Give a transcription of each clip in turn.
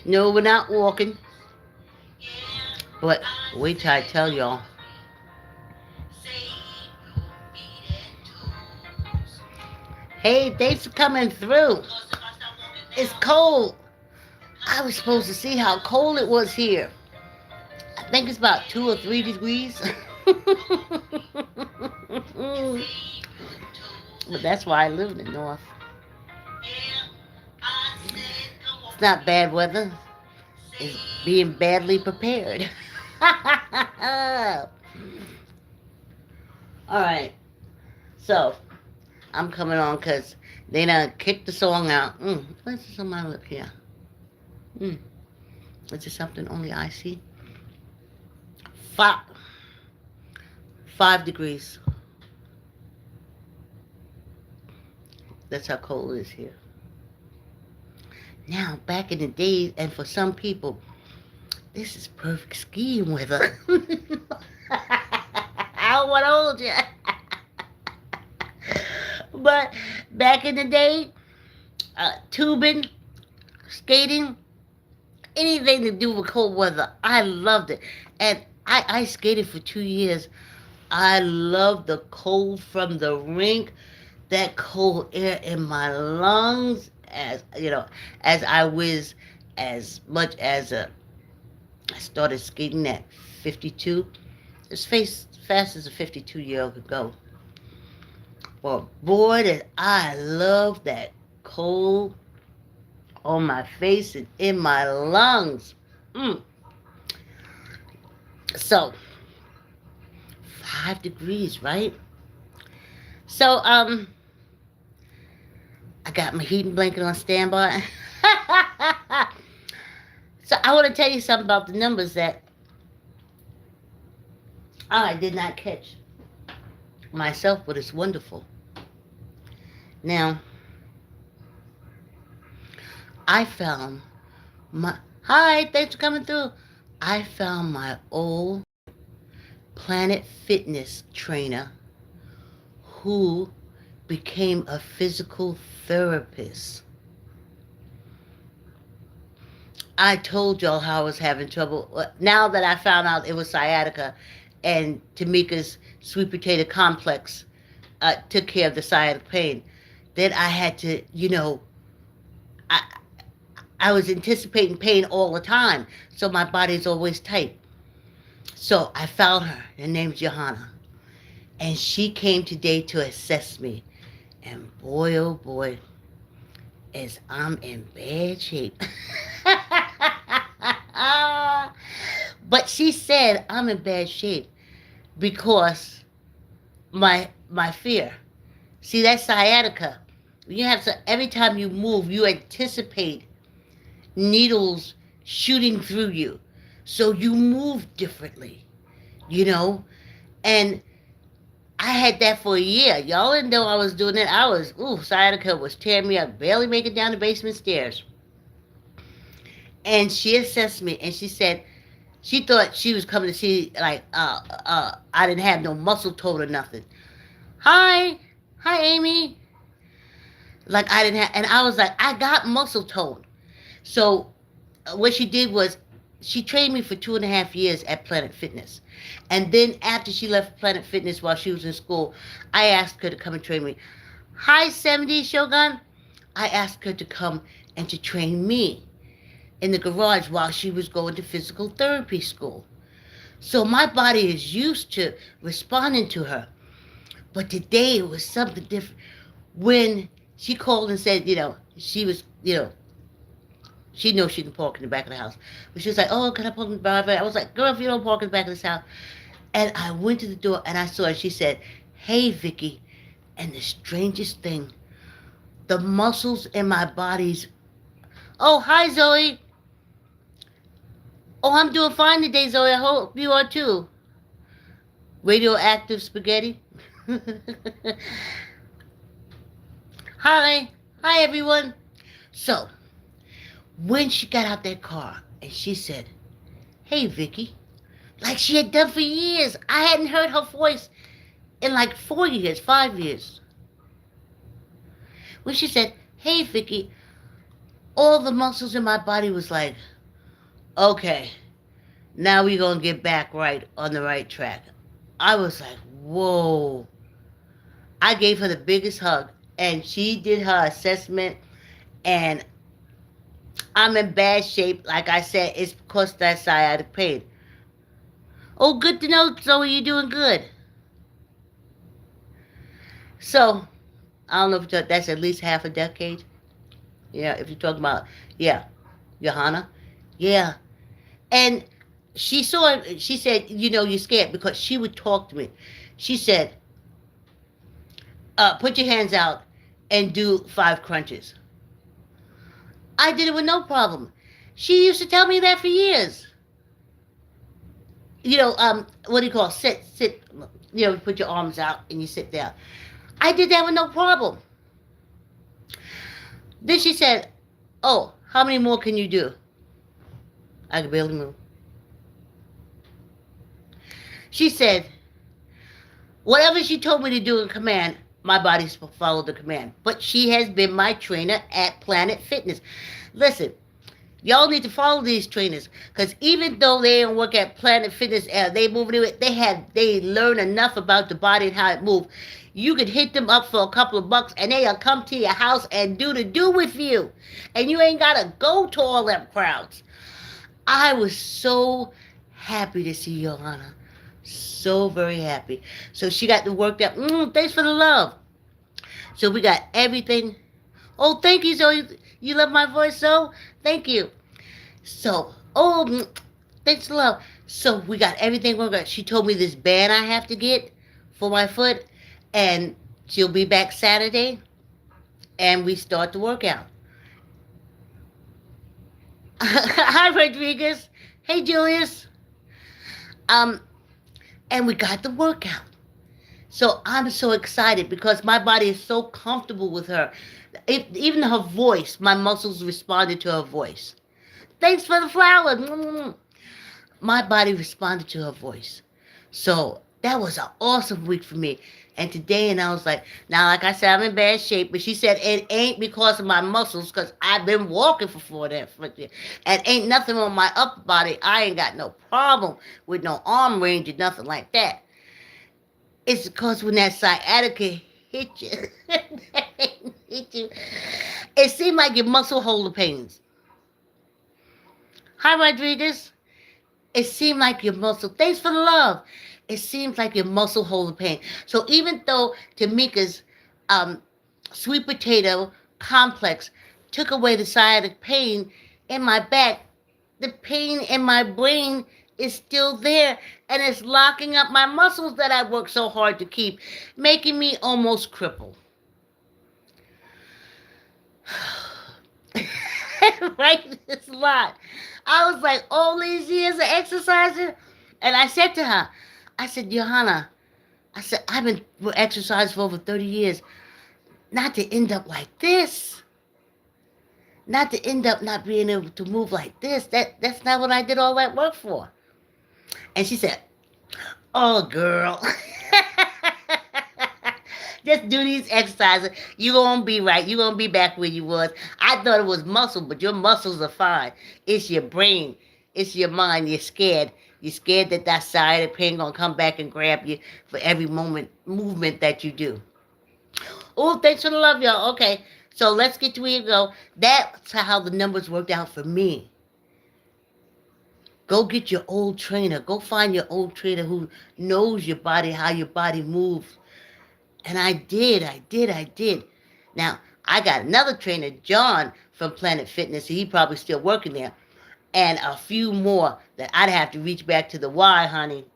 No, we're not walking. But wait till I tell y'all. Hey, thanks for coming through. It's cold. I was supposed to see how cold it was here. I think it's about 2 or 3 degrees. But that's why I live in the north. It's not bad weather. It's being badly prepared. Alright, so I'm coming on because they done kicked the song out. What's somebody look here? Is it something only I see? 5 degrees. That's how cold it is here. Now, back in the days, and for some people, this is perfect skiing weather. I don't want to hold you. But back in the day, tubing, skating, anything to do with cold weather, I loved it. And I skated for 2 years. I loved the cold from the rink, that cold air in my lungs, as you know, as I was as much as I started skating at 52. As fast as a 52-year-old could go. Well, boy, did I love that cold on my face and in my lungs. So, 5 degrees, right? So, I got my heating blanket on standby. So, I want to tell you something about the numbers that I did not catch myself, but it's wonderful. Now, I found my... Hi, thanks for coming through. I found my old Planet Fitness trainer who became a physical therapist. I told y'all how I was having trouble. Now that I found out it was sciatica, and Tamika's sweet potato complex took care of the sciatic pain, then I had to, I was anticipating pain all the time, so my body's always tight. So I found her. Her name's Johanna. And she came today to assess me. And boy, oh boy, as I'm in bad shape. But she said I'm in bad shape because my fear. See, that's sciatica. You have to, every time you move, you anticipate needles shooting through you. So you move differently, And I had that for a year. Y'all didn't know I was doing it. Sciatica was tearing me up, barely making it down the basement stairs. And she assessed me, and she said, she thought she was coming to see, I didn't have no muscle tone or nothing. Hi, Amy. Like I didn't have, and I was like, I got muscle tone. So what she did was, she trained me for 2.5 years at Planet Fitness. And then after she left Planet Fitness while she was in school, I asked her to come and train me. Hi, 70 Shogun. I asked her to come and to train me in the garage while she was going to physical therapy school. So my body is used to responding to her. But today it was something different. When she called and said, she was, she knows she can park in the back of the house. But she was like, oh, can I park in the back? I was like, girl, if you don't park in the back of this house. And I went to the door and I saw her. She said, hey, Vicky. And the strangest thing, the muscles in my body's... Oh, hi, Zoe. Oh, I'm doing fine today, Zoe. I hope you are too. Radioactive spaghetti. Hi. Hi, everyone. So, when she got out that car and she said, hey, Vicky, like she had done for years. I hadn't heard her voice in like 4 years, 5 years. When she said, hey, Vicky, all the muscles in my body was like, Okay, now we're going to get back right on the right track. I was like, whoa. I gave her the biggest hug, and she did her assessment, and I'm in bad shape. Like I said, it's because of that sciatic pain. Oh, good to know, Zoe, you're doing good. So, I don't know if that's at least half a decade. Yeah, if you're talking about, yeah, Johanna. Yeah. And she saw it, she said, you're scared because she would talk to me. She said, put your hands out and do 5 crunches. I did it with no problem. She used to tell me that for years. What do you call it? Sit, put your arms out and you sit down. I did that with no problem. Then she said, oh, how many more can you do? I could barely move. She said, whatever she told me to do in command, my body followed the command. But she has been my trainer at Planet Fitness. Listen, y'all need to follow these trainers because even though they don't work at Planet Fitness, they move it. They learn enough about the body and how it moves. You could hit them up for a couple of bucks, and they'll come to your house and do the do with you, and you ain't gotta go to all them crowds. I was so happy to see Johanna, so very happy. So she got to work that. Thanks for the love. So we got everything. Oh, thank you, Zoe. You love my voice, so thank you. So, thanks a lot. So we got everything worked. She told me this band I have to get for my foot, and she'll be back Saturday, and we start the workout. Hi, Rodriguez. Hey, Julius. Um, and we got the workout. So I'm so excited because my body is so comfortable with her. Even her voice, my muscles responded to her voice. Thanks for the flower. My body responded to her voice. So that was an awesome week for me. And today, and I was like, now, like I said, I'm in bad shape. But she said, it ain't because of my muscles, because I've been walking for 4 years. And ain't nothing on my upper body. I ain't got no problem with no arm range or nothing like that. It's because when that sciatica hit you, it seemed like your muscle hold the pains. Hi, Rodriguez. It seemed like your muscle, thanks for the love. It seems like your muscle hold the pain. So even though Tamika's um, sweet potato complex took away the sciatic pain in my back, the pain in my brain is still there and it's locking up my muscles that I work so hard to keep, making me almost crippled. Right? It's a lot. I was like, all these years of exercising, and I said to her, I said, Johanna, I said, I've been exercising for over 30 years, not to end up like this. Not to end up not being able to move like this. That's not what I did all that work for. And she said, oh, girl. Just do these exercises. You're going to be right. You're going to be back where you was. I thought it was muscle, but your muscles are fine. It's your brain. It's your mind. You're scared. You're scared that that side of pain going to come back and grab you for every movement that you do. Oh, thanks for the love, y'all. Okay, so let's get to where you go. That's how the numbers worked out for me. Go get your old trainer. Go find your old trainer who knows your body, how your body moves. And I did. Now, I got another trainer, John, from Planet Fitness. He probably still working there. And a few more that I'd have to reach back to the Y, honey.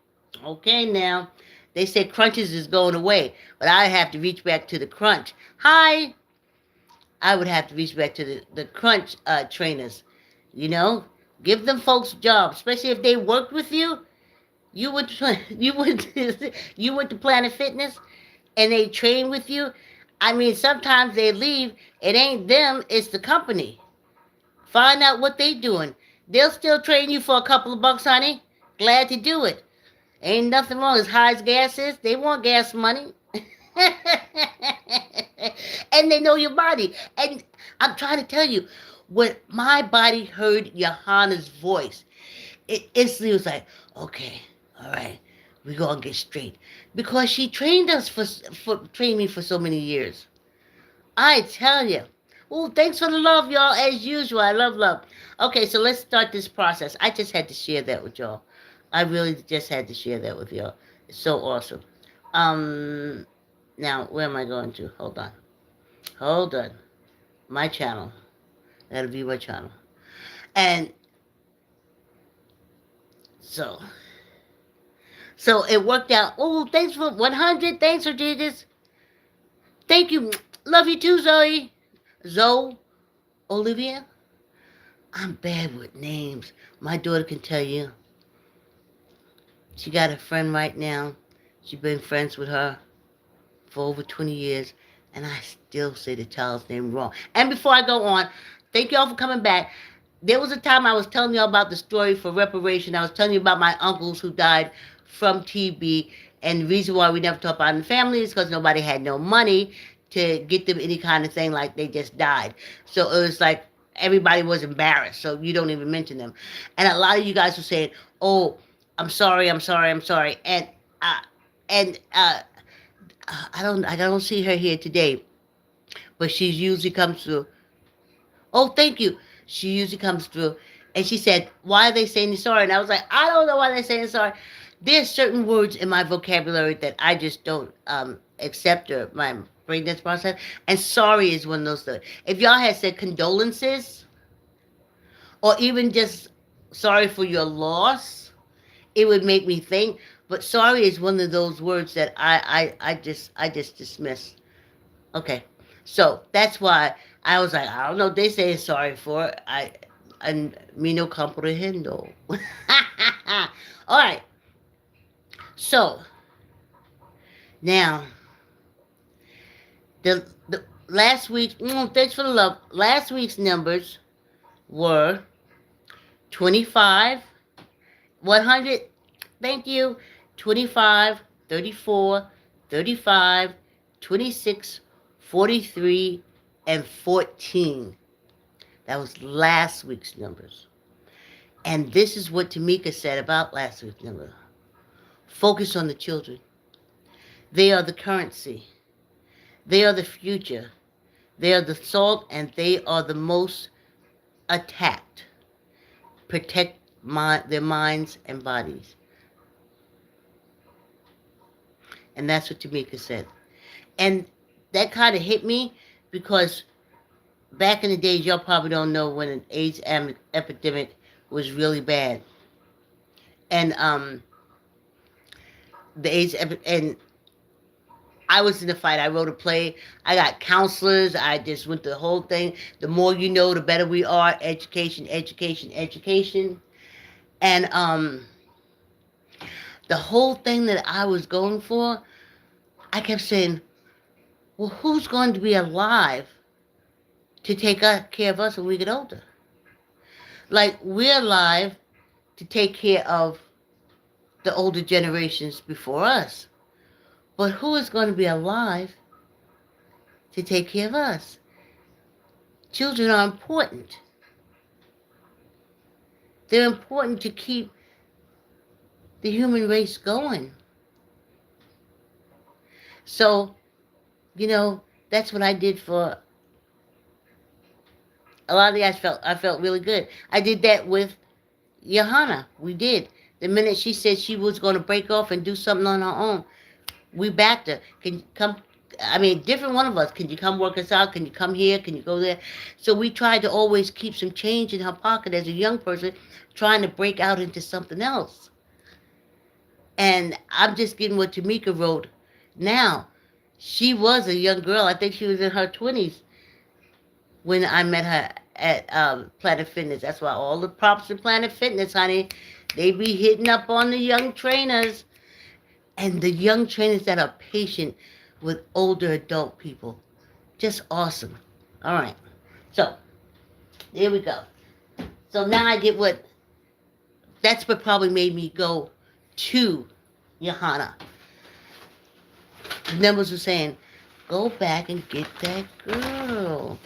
Okay, now. They said crunches is going away, but I have to reach back to the crunch. Hi. I would have to reach back to the crunch trainers. Give them folks jobs, especially if they worked with you. You went to, you went to Planet Fitness, and they train with you. I mean, sometimes they leave. It ain't them, it's the company. Find out what they doing. They'll still train you for a couple of bucks, honey. Glad to do it. Ain't nothing wrong. As high as gas is, they want gas money. And they know your body. And I'm trying to tell you, When my body heard Johanna's voice, it instantly was like, okay, all right, we gonna get straight, because she trained us for trained me for so many years. I tell you. Oh, thanks for the love, y'all. As usual, I love love. Okay, so let's start this process. I just had to share that with y'all. I really just had to share that with y'all. It's so awesome. Um, Now where am I going to? Hold on, hold on. My channel. That'll be my channel. And so, so it worked out. Oh, thanks for 100. Thanks for Jesus. Thank you. Love you too, Zoe. Zoe, Olivia. I'm bad with names. My daughter can tell you. She got a friend right now. She's been friends with her for over 20 years, and I still say the child's name wrong. And before I go on, thank y'all for coming back. There was a time I was telling y'all about the story for reparation. I was telling you about my uncles who died from TB, and the reason why we never talk about it in the family is because nobody had no money to get them any kind of thing, like they just died. So it was like everybody was embarrassed, so you don't even mention them. And a lot of you guys were saying, "Oh, I'm sorry, I'm sorry, I'm sorry," uh, and I don't see her here today, but she usually comes through. Oh, thank you. She usually comes through, and she said, "Why are they saying sorry?" And I was like, "I don't know why they're saying sorry." There's certain words in my vocabulary that I just don't accept, or my brain doesn't process. And sorry is one of those things. If y'all had said condolences, or even just sorry for your loss, it would make me think. But sorry is one of those words that I just dismiss. Okay, so that's why I was like, I don't know what they say sorry for. And me no comprehendo. All right, so now the last week. Thanks for the love. Last week's numbers were 25, 100. Thank you. 25, 34, 35, 26, 43, and 14. That was last week's numbers. And this is what Tamika said about last week's number. Focus on the children. They are the currency. They are the future. They are the salt, and they are the most attacked. Protect their minds and bodies. And that's what Tamika said. And that kind of hit me because back in the days, y'all probably don't know when an AIDS epidemic was really bad. And the AIDS and I was in the fight. I wrote a play. I got counselors. I just went the whole thing. The more you know, the better we are. Education, education, education. And the whole thing that I was going for, I kept saying, well, who's going to be alive to take care of us when we get older? Like, we're alive to take care of the older generations before us. But who is going to be alive to take care of us? Children are important. They're important to keep the human race going. So, that's what I did for a lot of the guys. I felt really good. I did that with Johanna. We did. The minute she said she was going to break off and do something on her own, we backed her. Can you come? I mean, different one of us. Can you come work us out? Can you come here? Can you go there? So we tried to always keep some change in her pocket as a young person, trying to break out into something else. And I'm just getting what Tamika wrote now. She was a young girl. I think she was in her 20s when I met her at Planet Fitness. That's why all the props in Planet Fitness, honey, they be hitting up on the young trainers. And the young trainers that are patient with older adult people. Just awesome. All right. So, there we go. So now I get that's what probably made me go to Johanna. The numbers were saying, go back and get that girl.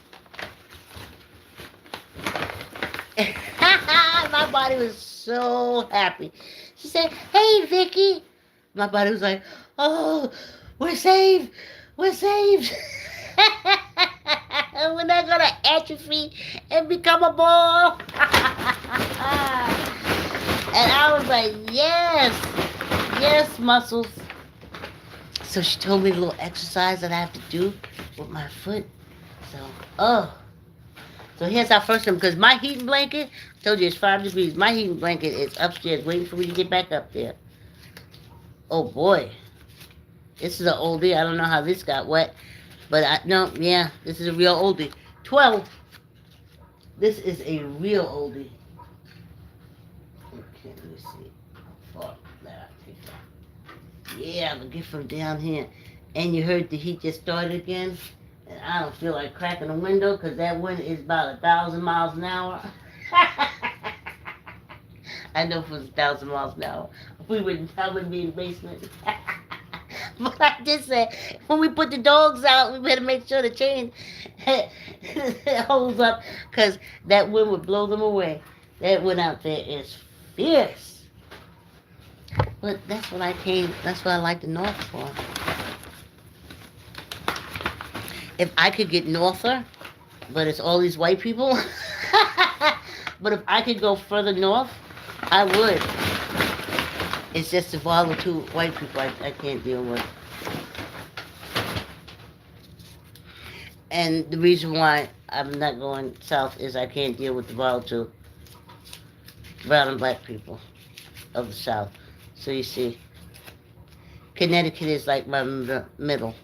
My body was so happy. She said, "Hey, Vicky." My body was like, "Oh, we're saved. We're saved." We're not gonna atrophy and become a ball. And I was like, "Yes, yes, muscles." So she told me the little exercise that I have to do with my foot. So, oh. So here's our first one, because my heating blanket, I told you it's 5 degrees. My heating blanket is upstairs waiting for me to get back up there. Oh boy. This is an oldie. I don't know how this got wet. But no, yeah, this is a real oldie. 12. This is a real oldie. Okay, let me see. Oh, there, take that. Yeah, the gift from down here. And you heard the heat just started again. And I don't feel like cracking a window because that wind is about 1,000 miles an hour. I know if it was 1,000 miles an hour, I wouldn't be in the basement. But I just said, when we put the dogs out, we better make sure the chain holds up because that wind would blow them away. That wind out there is fierce. But that's what I like the North for. If I could get norther, but it's all these white people. But if I could go further north, I would. It's just the volatile white people I can't deal with. And the reason why I'm not going south is I can't deal with the volatile brown and black people of the South. So you see, Connecticut is like my middle.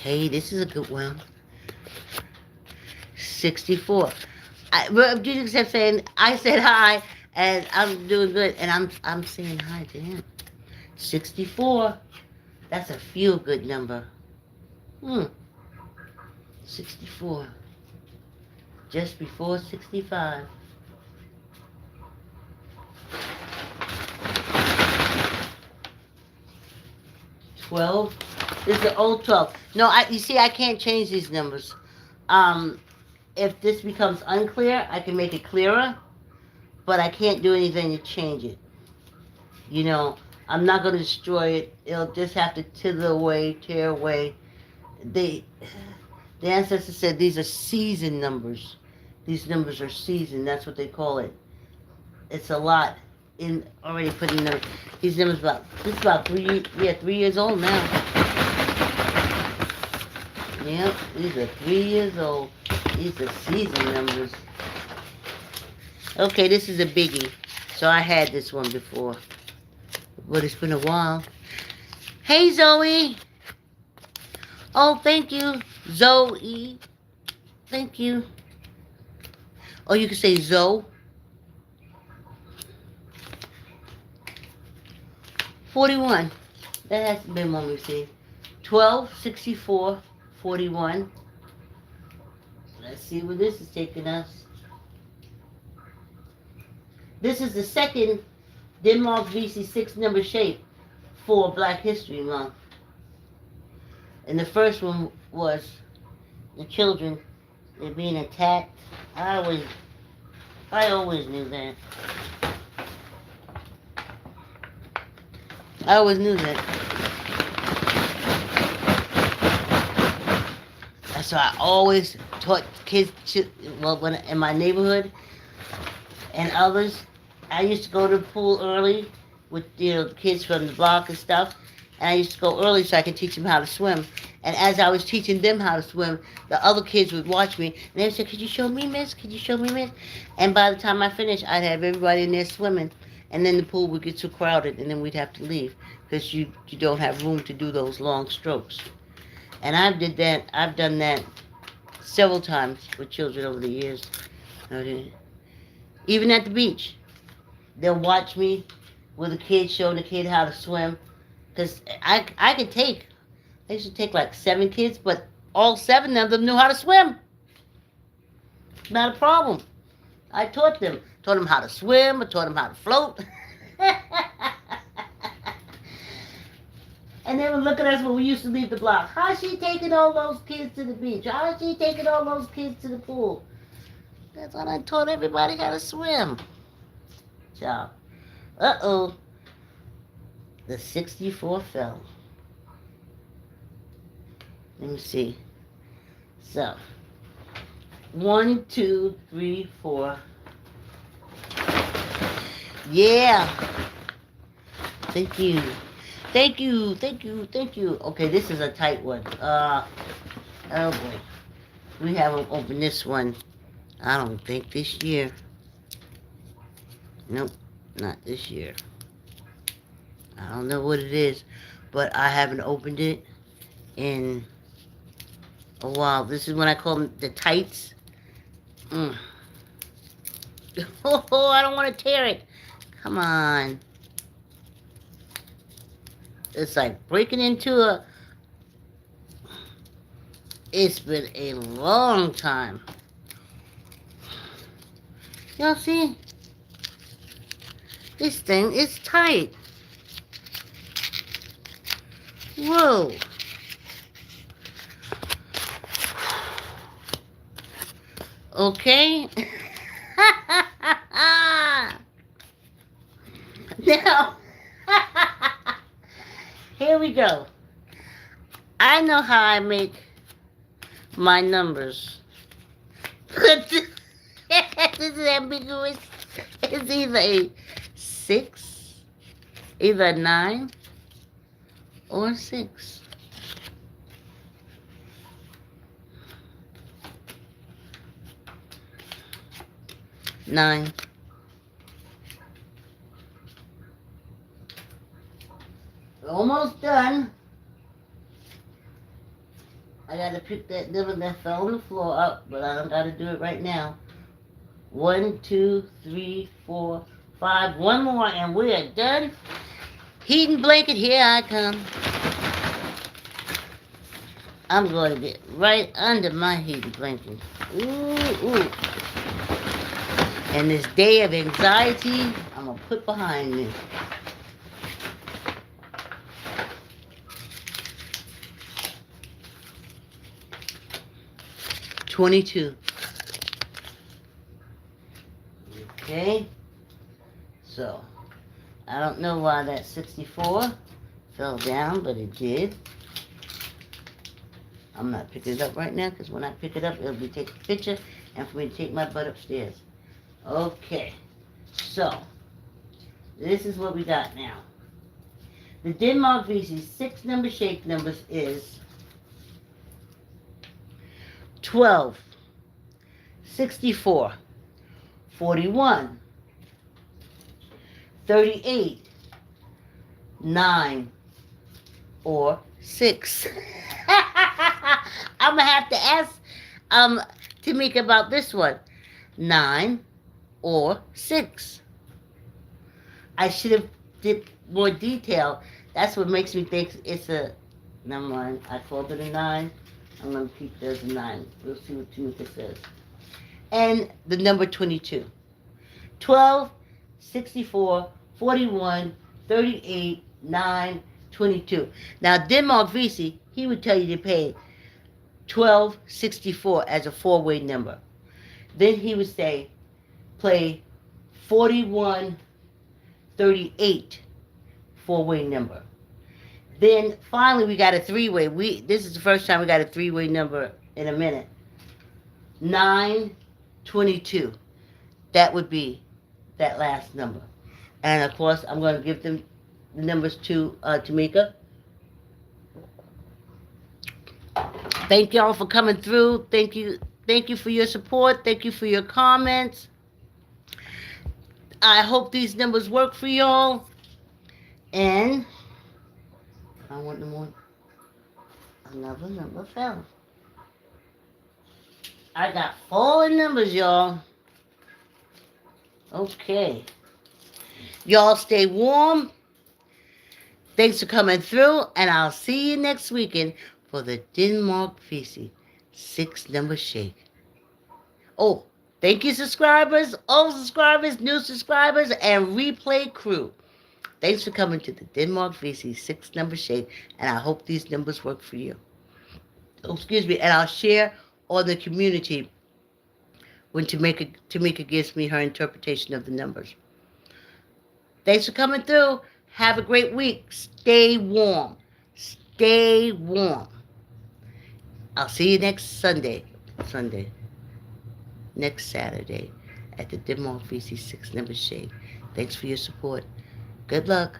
Hey, this is a good one. 64. Jesus kept saying, I said hi, and I'm doing good, and I'm saying hi to him. 64. That's a feel-good number. 64. Just before 65. 12. This is the old 12. No, you see, I can't change these numbers. If this becomes unclear, I can make it clearer, but I can't do anything to change it. You know, I'm not going to destroy it. It'll just have to tear away. The ancestors said these are season numbers. These numbers are season. That's what they call it. It's a lot in already putting them. These numbers this is about 3 years old now. Yep, these are 3 years old. These are season numbers. Okay, this is a biggie. So I had this one before. But it's been a while. Hey, Zoe. Oh, thank you, Zoe. Thank you. Or you can say Zoe. 41. That has been one we see. 12, 64, 41. Let's see where this is taking us. This is the second Denmark Vesey 6-number shape for Black History Month. And the first one was the children, they're being attacked. I always knew that. I always knew that. So I always taught kids, when in my neighborhood and others, I used to go to the pool early with the kids from the block and stuff. And I used to go early so I could teach them how to swim. And as I was teaching them how to swim, the other kids would watch me. And they would say, "Could you show me, miss? Could you show me, miss?" And by the time I finished, I'd have everybody in there swimming. And then the pool would get too crowded, and then we'd have to leave because you don't have room to do those long strokes. And I've done that several times with children over the years. Even at the beach, they'll watch me with a kid, showing the kid how to swim. Because I used to take like 7 kids, but all 7 of them knew how to swim. Not a problem. I taught them how to swim, I taught them how to float. And they would look at us when we used to leave the block. How's she taking all those kids to the beach? How's she taking all those kids to the pool? That's what I taught everybody how to swim. Ciao. Uh-oh. The 64 fell. Let me see. So, 1, 2, 3, 4. Yeah. Thank you. Thank you. Thank you. Thank you. Okay, this is a tight one. Oh boy. We haven't opened this one. I don't think this year. Nope, not this year. I don't know what it is, but I haven't opened it in a while. This is when I call them the tights. Oh, I don't want to tear it. Come on. It's like breaking into a... It's been a long time. Y'all see? This thing is tight. Whoa. Okay. Now, here we go. I know how I make my numbers. This is ambiguous. It's either a 6, either 9, or 6. Nine. Almost done. I gotta pick that number that fell on the floor up, but I don't gotta do it right now. 1, 2, 3, 4, 5. One more and we are done. Heating blanket, here I come. I'm going to get right under my heating blanket. Ooh. And this day of anxiety, I'm going to put behind me. $22. Okay. So, I don't know why that 64 fell down, but it did. I'm not picking it up right now, because when I pick it up, it'll be taking a picture, and for me to take my butt upstairs. Okay. So, this is what we got now. The Denmark Vesey 6-number shake numbers is 12, 64, 41, 38, 9, or 6. I'm going to have to ask Tamika about this one. 9 or 6. I should have did more detail. That's what makes me think it's a... Never mind. I called it a 9. I'm going to keep it as a 9. We'll see what Tamika says. And the number 22. 12, 64, 41, 38, 9, 22. Now, Denmark Vesey, he would tell you to pay 1264 as a 4-way number. Then he would say, play 4138 4-way number. Then finally we got a 3-way. This is the first time we got a 3-way number in a minute. 922. That would be that last number. And of course I'm going to give them the numbers to Tamika. Thank y'all for coming through. Thank you for your support. Thank you for your comments. I hope these numbers work for y'all. And I want them on. Another number fell. I got 4 numbers, y'all. Okay. Y'all stay warm. Thanks for coming through, and I'll see you next weekend for the Denmark Vesey 6-number shake. Oh, thank you, subscribers, old subscribers, new subscribers, and replay crew. Thanks for coming to the Denmark Vesey 6-number shake, and I hope these numbers work for you. Oh, excuse me, and I'll share on the community when Tamika gives me her interpretation of the numbers. Thanks for coming through. Have a great week. Stay warm. Stay warm. I'll see you next Sunday, next Saturday at the Dim Vesey 6 Number Shade. Thanks for your support. Good luck.